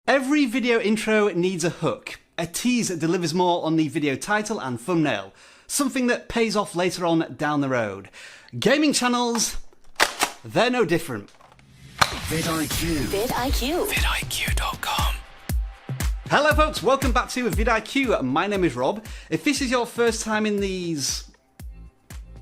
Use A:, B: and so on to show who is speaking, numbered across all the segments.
A: Every video intro needs a hook, a tease that delivers more on the video title and thumbnail, something that pays off later on down the road. Gaming channels, they're no different.
B: vidIQ.
C: vidIQ.
B: vidIQ.com.
A: Hello folks, welcome back to vidIQ. My name is Rob. If this is your first time in these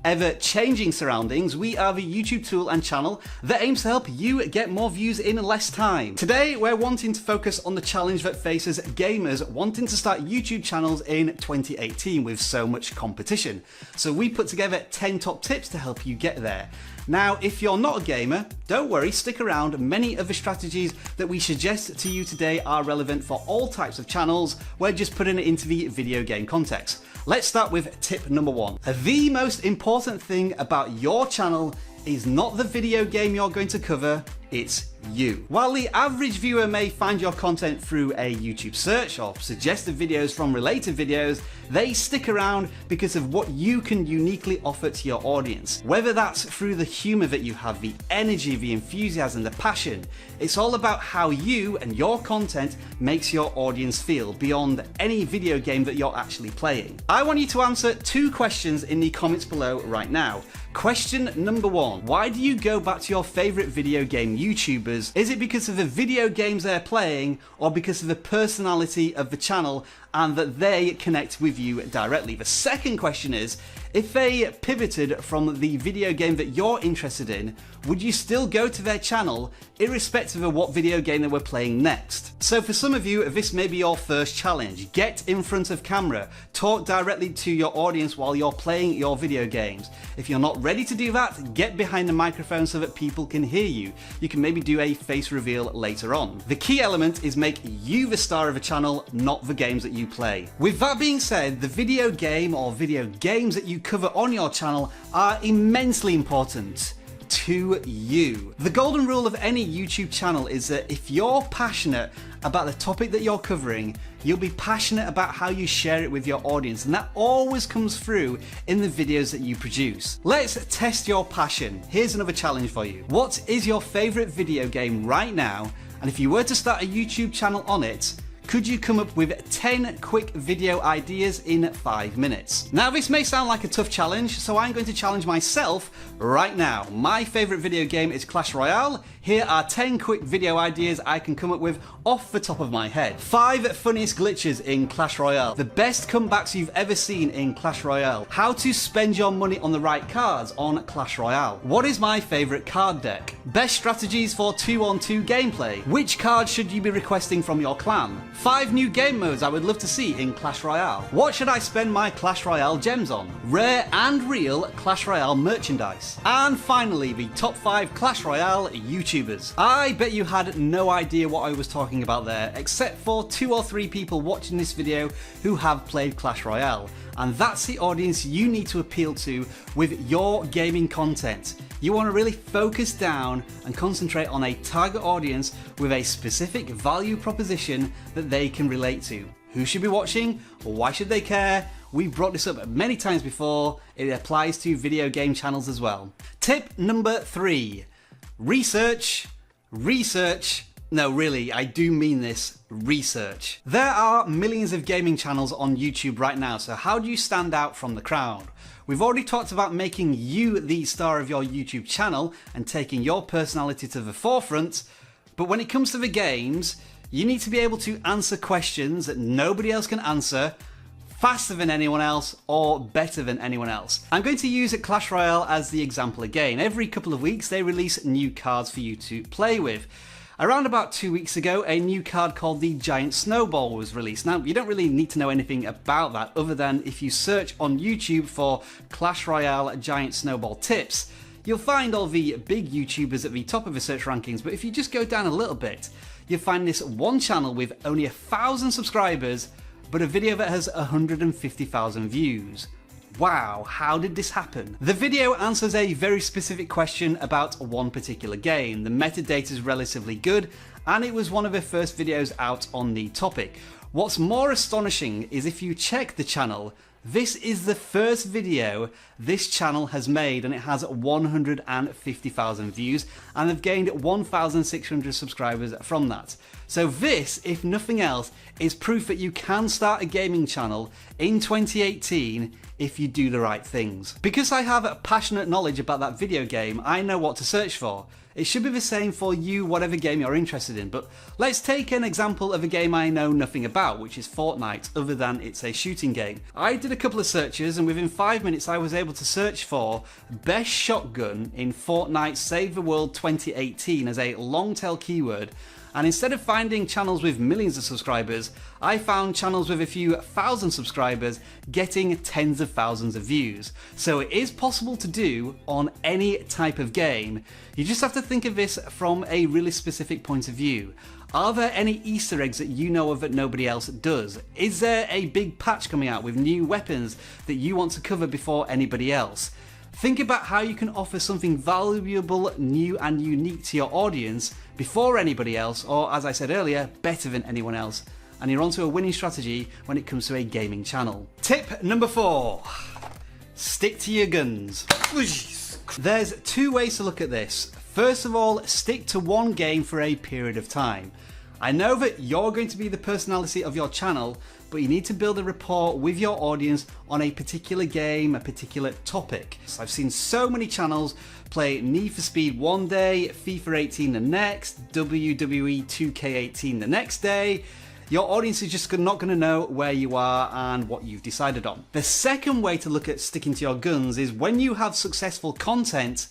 A: ever-changing surroundings, we are the YouTube tool and channel that aims to help you get more views in less time. Today, we're wanting to focus on the challenge that faces gamers wanting to start YouTube channels in 2018 with so much competition. So we put together 10 top tips to help you get there. Now, if you're not a gamer, don't worry, stick around. Many of the strategies that we suggest to you today are relevant for all types of channels. We're just putting it into the video game context. Let's start with tip number 1. The most important thing about your channel is not the video game you're going to cover, it's you. While the average viewer may find your content through a YouTube search or suggested videos from related videos, they stick around because of what you can uniquely offer to your audience. Whether that's through the humor that you have, the energy, the enthusiasm, the passion, it's all about how you and your content makes your audience feel beyond any video game that you're actually playing. I want you to answer 2 questions in the comments below right now. Question number 1, why do you go back to your favorite video game YouTubers? Is it because of the video games they're playing or because of the personality of the channel and that they connect with you directly? The second question is, if they pivoted from the video game that you're interested in, would you still go to their channel irrespective of what video game they were playing next? So for some of you, this may be your first challenge. Get in front of camera, talk directly to your audience while you're playing your video games. If you're not ready to do that, get behind the microphone so that people can hear you. You can maybe do a face reveal later on. The key element is make you the star of a channel, not the games that you play. With that being said, the video game or video games that you cover on your channel are immensely important to you. The golden rule of any YouTube channel is that if you're passionate about the topic that you're covering, you'll be passionate about how you share it with your audience, and that always comes through in the videos that you produce. Let's test your passion. Here's another challenge for you. What is your favorite video game right now? And if you were to start a YouTube channel on it, could you come up with 10 quick video ideas in 5 minutes? Now this may sound like a tough challenge, so I'm going to challenge myself right now. My favorite video game is Clash Royale. Here are 10 quick video ideas I can come up with off the top of my head. 5 funniest glitches in Clash Royale. The best comebacks you've ever seen in Clash Royale. How to spend your money on the right cards on Clash Royale. What is my favorite card deck? Best strategies for 2-on-2 gameplay. Which card should you be requesting from your clan? 5 new game modes I would love to see in Clash Royale. What should I spend my Clash Royale gems on? Rare and real Clash Royale merchandise. And finally, the top 5 Clash Royale YouTubers. I bet you had no idea what I was talking about there, except for 2 or 3 people watching this video who have played Clash Royale. And that's the audience you need to appeal to with your gaming content. You want to really focus down and concentrate on a target audience with a specific value proposition that they can relate to. Who should be watching? Why should they care? We've brought this up many times before. It applies to video game channels as well. Tip number 3. Research. No, really, I do mean this. Research. There are millions of gaming channels on YouTube right now, so how do you stand out from the crowd? We've already talked about making you the star of your YouTube channel and taking your personality to the forefront, but when it comes to the games, you need to be able to answer questions that nobody else can answer faster than anyone else or better than anyone else. I'm going to use Clash Royale as the example again. Every couple of weeks they release new cards for you to play with. Around about 2 weeks ago, a new card called the Giant Snowball was released. Now, you don't really need to know anything about that other than if you search on YouTube for Clash Royale Giant Snowball tips, you'll find all the big YouTubers at the top of the search rankings, but if you just go down a little bit, you'll find this one channel with only 1,000 subscribers, but a video that has 150,000 views. Wow, how did this happen? The video answers a very specific question about one particular game. The metadata is relatively good, and it was one of the first videos out on the topic. What's more astonishing is if you check the channel, this is the first video this channel has made, and it has 150,000 views, and they've gained 1,600 subscribers from that. So this, if nothing else, is proof that you can start a gaming channel in 2018 if you do the right things. Because I have a passionate knowledge about that video game, I know what to search for. It should be the same for you, whatever game you're interested in, but let's take an example of a game I know nothing about, which is Fortnite, other than it's a shooting game. I did a couple of searches, and within 5 minutes I was able to search for best shotgun in Fortnite Save the World 2018 as a long tail keyword. And instead of finding channels with millions of subscribers, I found channels with a few thousand subscribers getting tens of thousands of views. So it is possible to do on any type of game. You just have to think of this from a really specific point of view. Are there any Easter eggs that you know of that nobody else does? Is there a big patch coming out with new weapons that you want to cover before anybody else? Think about how you can offer something valuable, new and unique to your audience before anybody else, or as I said earlier, better than anyone else. And you're onto a winning strategy when it comes to a gaming channel. Tip number 4, stick to your guns. There's 2 ways to look at this. First of all, stick to one game for a period of time. I know that you're going to be the personality of your channel, but you need to build a rapport with your audience on a particular game, a particular topic. So I've seen so many channels play Need for Speed one day, FIFA 18 the next, WWE 2K18 the next day. Your audience is just not going to know where you are and what you've decided on. The second way to look at sticking to your guns is when you have successful content,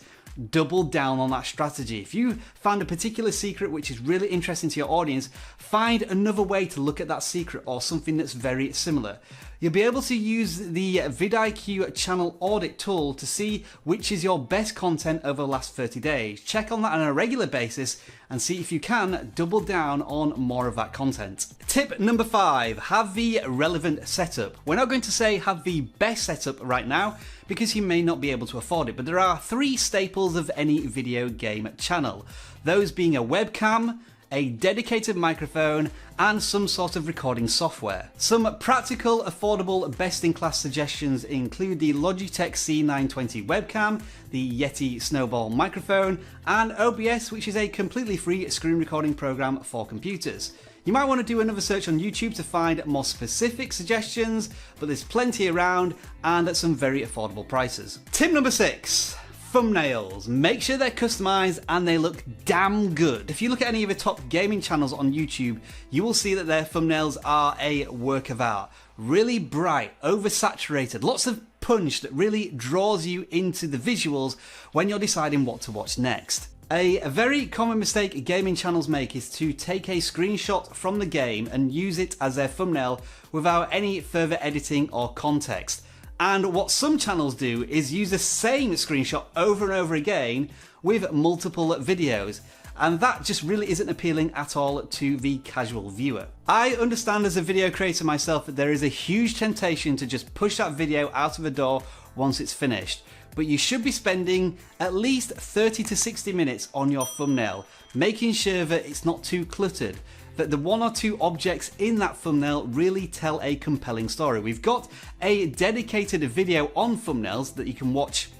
A: double down on that strategy. If you found a particular secret which is really interesting to your audience, find another way to look at that secret or something that's very similar. You'll be able to use the vidIQ channel audit tool to see which is your best content over the last 30 days. Check on that on a regular basis and see if you can double down on more of that content. Tip number 5, have the relevant setup. We're not going to say have the best setup right now because you may not be able to afford it, but there are 3 staples of any video game channel. Those being a webcam, a dedicated microphone, and some sort of recording software. Some practical, affordable, best-in-class suggestions include the Logitech C920 webcam, the Yeti Snowball microphone, and OBS, which is a completely free screen recording program for computers. You might want to do another search on YouTube to find more specific suggestions, but there's plenty around and at some very affordable prices. Tip number 6. Thumbnails. Make sure they're customized and they look damn good. If you look at any of the top gaming channels on YouTube, you will see that their thumbnails are a work of art. Really bright, oversaturated, lots of punch that really draws you into the visuals when you're deciding what to watch next. A very common mistake gaming channels make is to take a screenshot from the game and use it as their thumbnail without any further editing or context. And what some channels do is use the same screenshot over and over again with multiple videos. And that just really isn't appealing at all to the casual viewer. I understand as a video creator myself that there is a huge temptation to just push that video out of the door once it's finished. But you should be spending at least 30 to 60 minutes on your thumbnail, making sure that it's not too cluttered, that the 1 or 2 objects in that thumbnail really tell a compelling story. We've got a dedicated video on thumbnails that you can watch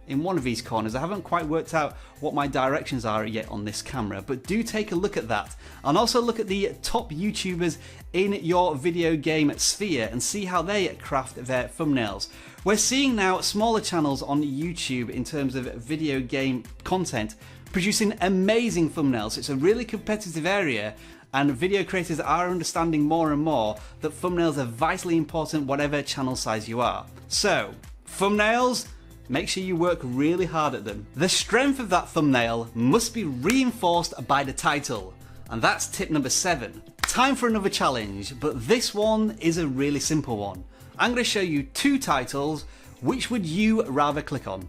A: in one of these corners. I haven't quite worked out what my directions are yet on this camera, but do take a look at that. And also look at the top YouTubers in your video game sphere and see how they craft their thumbnails. We're seeing now smaller channels on YouTube in terms of video game content producing amazing thumbnails. It's a really competitive area, and video creators are understanding more and more that thumbnails are vitally important whatever channel size you are. So, thumbnails, make sure you work really hard at them. The strength of that thumbnail must be reinforced by the title, and that's tip number 7. Time for another challenge, but this one is a really simple one. I'm going to show you 2 titles. Which would you rather click on?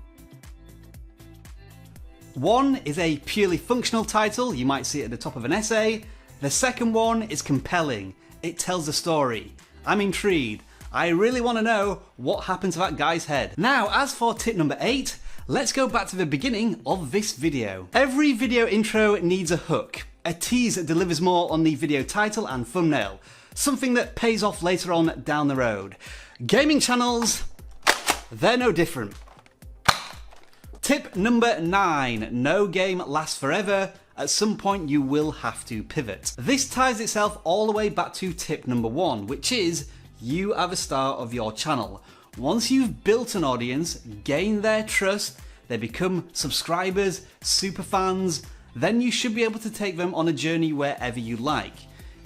A: One is a purely functional title, you might see it at the top of an essay. The second one is compelling, it tells a story. I'm intrigued, I really want to know what happened to that guy's head. Now, as for tip number 8, let's go back to the beginning of this video. Every video intro needs a hook, a tease that delivers more on the video title and thumbnail, something that pays off later on down the road. Gaming channels, they're no different. Tip number 9, no game lasts forever, at some point you will have to pivot. This ties itself all the way back to tip number 1, which is you are the star of your channel. Once you've built an audience, gained their trust, they become subscribers, super fans, then you should be able to take them on a journey wherever you like.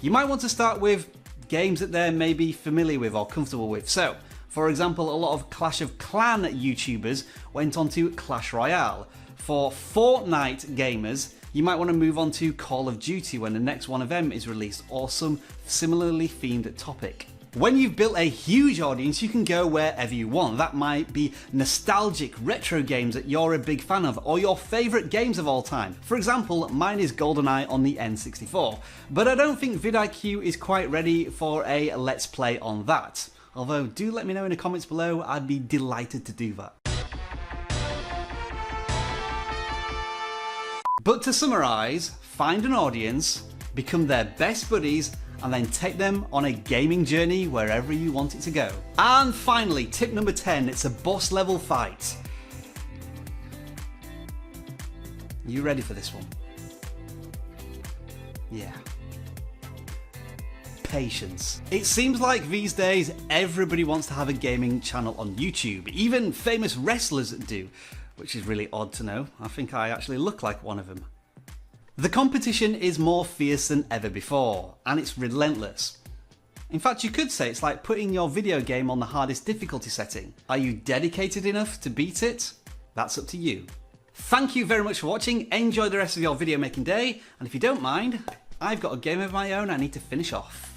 A: You might want to start with games that they're maybe familiar with or comfortable with. So, for example, a lot of Clash of Clans YouTubers went on to Clash Royale. For Fortnite gamers, you might want to move on to Call of Duty when the next one of them is released, or some similarly themed topic. When you've built a huge audience, you can go wherever you want. That might be nostalgic retro games that you're a big fan of, or your favourite games of all time. For example, mine is GoldenEye on the N64, but I don't think vidIQ is quite ready for a Let's Play on that. Although, do let me know in the comments below, I'd be delighted to do that. But to summarise, find an audience, become their best buddies, and then take them on a gaming journey wherever you want it to go. And finally, tip number 10, it's a boss level fight. You ready for this one? Yeah. Patience. It seems like these days everybody wants to have a gaming channel on YouTube. Even famous wrestlers do, which is really odd to know. I think I actually look like one of them. The competition is more fierce than ever before, and it's relentless. In fact, you could say it's like putting your video game on the hardest difficulty setting. Are you dedicated enough to beat it? That's up to you. Thank you very much for watching. Enjoy the rest of your video making day, and if you don't mind, I've got a game of my own I need to finish off.